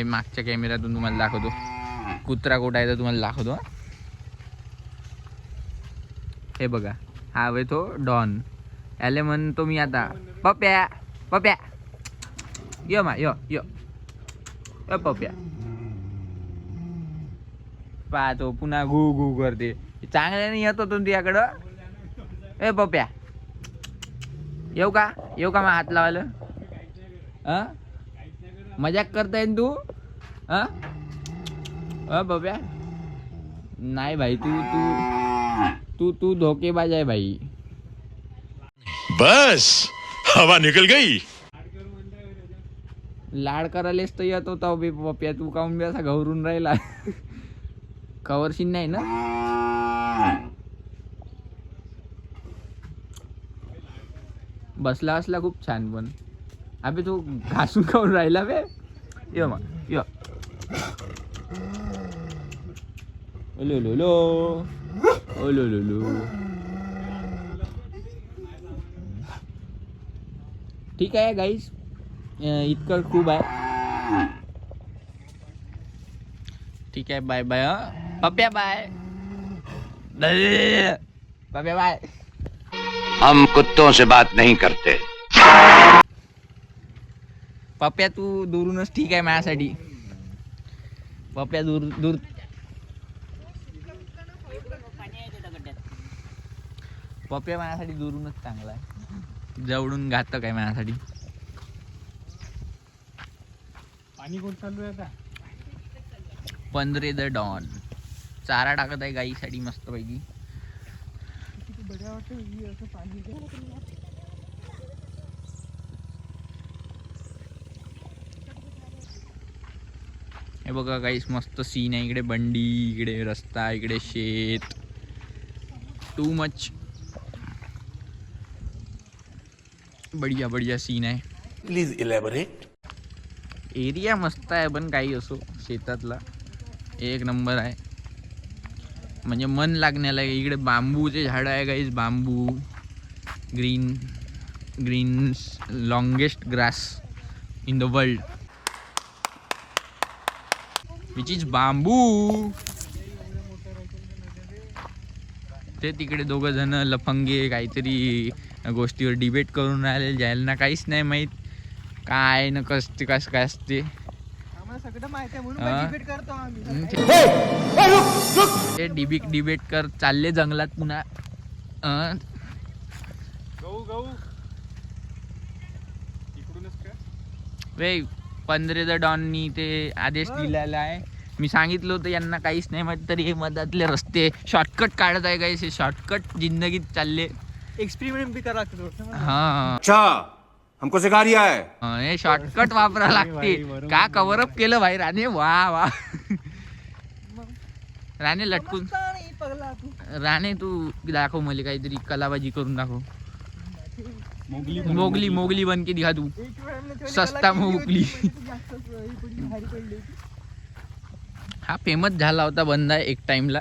हे मागच्या कॅमेऱ्यातून तुम्हाला दाखवतो. कुत्रा कोटा आहे तर तुम्हाला दाखवतो. हे बघा, हा वे तो डॉन. याले म्हणतो मी आता पप्या पप्या, यो मा यो यो पप्या. पाहतो पुन्हा घू घू करते. चांगल्याने येतो तो तुझ्याकडं. ए पप्या, येऊ का मग हात लावायला? मजाक करताय तू? पप्या नाही भाई, तू तू तू तू धोकेबाज आहे भाई. बस हवा निकल गई. लाड करायलाच तर येत होता बे पप्या, तू काऊन बी असा घवरून राहिला? कवरशीन नाही ना? बसला असला खूप छान, पण अबे तू घासून खाऊन राहिला बे. यो मग यो. ओलो लो लो ओलो लो लो. ठीक आहे गाईस, इतकं खूप आहे. ठीक आहे, बाय बाय. पप्या बाय. पप्या बाय. हम कुत्तों से बात नहीं करते. पप्या तू दुरूनच ठीक आहे माझ्यासाठी. पप्या दूर दूर. पप्या माझ्यासाठी दुरूनच चांगला आहे, जवळून घातक आहे माझ्यासाठी. पाणी कोण चालू आहे आता? 15 द डॉन चारा टाकत आहे गाईसाठी मस्त पैकी. हे बघा गाईस, मस्त सीन आहे. इकडे बंडी, इकडे रस्ता, इकडे शेत. टू मच बढ़िया बढ़िया सीन आहे. Please elaborate. एरिया मस्त आहे, पण काही असो शेतातला एक नंबर आहे. म्हणजे मन लागण्याला. इकडे बांबूचे झाडं आहे guys, bamboo. Green longest grass in the world which is bamboo. ते तिकडे दोघं जण लफंगे काहीतरी गोष्टीवर डिबेट करून राहिले, ज्यांना काहीच नाही माहीत काय न कसते कसं काय असते. ते डिबेट कर चालले जंगलात पुन्हा. वे 15 द डॉननी ते आदेश दिलेला आहे. मी सांगितलं होतं यांना काहीच नाही माहित, तरी हे मधातले रस्ते शॉर्टकट काढत आहे गाईस. हे शॉर्टकट जिंदगीत चालले. एक्सपेरिमेंट भी करा. हा, अच्छा हमको सिखा रिया है. हे शॉर्टकट वापरा लागते. का कव्हरअप केलं भाई राणे. वा वा. राणे लटकून. राणे तू दाखव मला काहीतरी कलाबाजी करून दाखव. मोगली बन के दिखा तू. सस्ता मोगली. हा फेमस झाला होता बंदा एक टाइमला.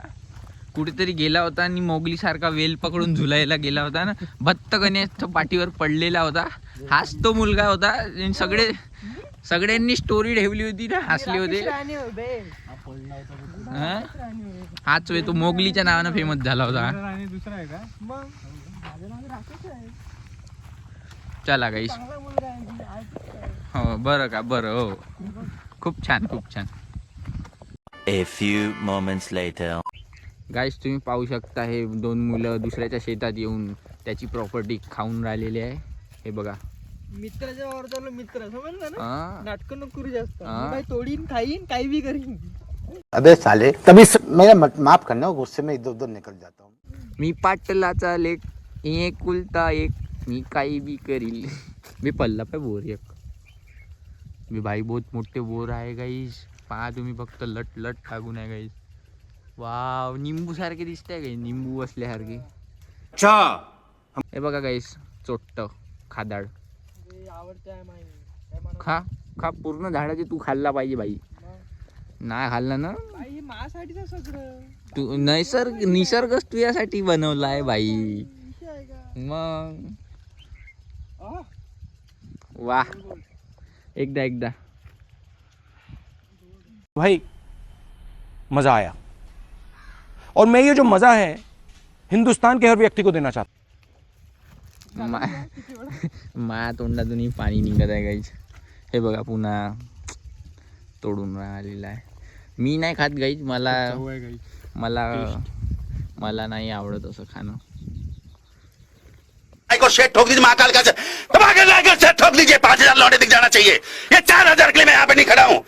कुठेतरी गेला होता आणि मोगली सारखा वेल पकडून झुलायला गेला होता ना. भत्त गणेश पाठीवर पडलेला होता. हाच तो मुलगा होता. सगळ्यांनी स्टोरी ठेवली होती ना, हसले होते. हाच वे तो मोगलीच्या नावानं फेमस झाला होता. दुसरा आहे का? चला गाईस. हो बरं का, बरं. हो खूप छान खूप छान. A few moments later. गाईस तुम्ही पाहू शकता, हे दोन मुलं दुसऱ्याच्या शेतात येऊन त्याची प्रॉपर्टी खाऊन राहिलेली आहे. हे बघा, मित्राच्या वावरात मित्र समजलं ना. हा. नाटक नको करू जास्त. मी काय तोडीन खाईन काही भी करीन. अबे साले तभी मेरा माफ करना, गुस्से में इधर उधर निकल जाता हूँ. मी पाटलाचा लेख, एकुलता एक, मी काही बी करील. मी पल्ला पाय बोर एक. मी भाई बहुत मोठे बोर आहे गाईस. पहा तुम्ही फक्त लट लट टाकून आहे गाईस. वाव, निंबू सारखे दिसत आहे गाईस, निंबू बसल्यासारखे. हे बघा गाईस, चोट्ट खादाड. खा खा पूर्ण झाडाचे तू खाल्ला पाहिजे भाई. नाही खाल्लं ना तू. निसर्गच तुझ्यासाठी बनवला आहे भाई. मग वाह, एकदा भाई मजा आया, और मैं ये जो मजा है हिंदुस्तान के हर व्यक्ति को देना चाहता मा तोंडातूनही पाणी निघत आहे गाईज. हे बघा पुन्हा तोडून राहिलेला आहे. मी नाही खात गाईज, मला नाही आवडत असं खाणं. को शेट ठोक दीजिए महाकाल का, ठोक दीजिए 5,000 लौटे दिख जाना चाहिए. ये 4,000 के लिए मैं यहाँ पे नहीं खड़ा हूँ.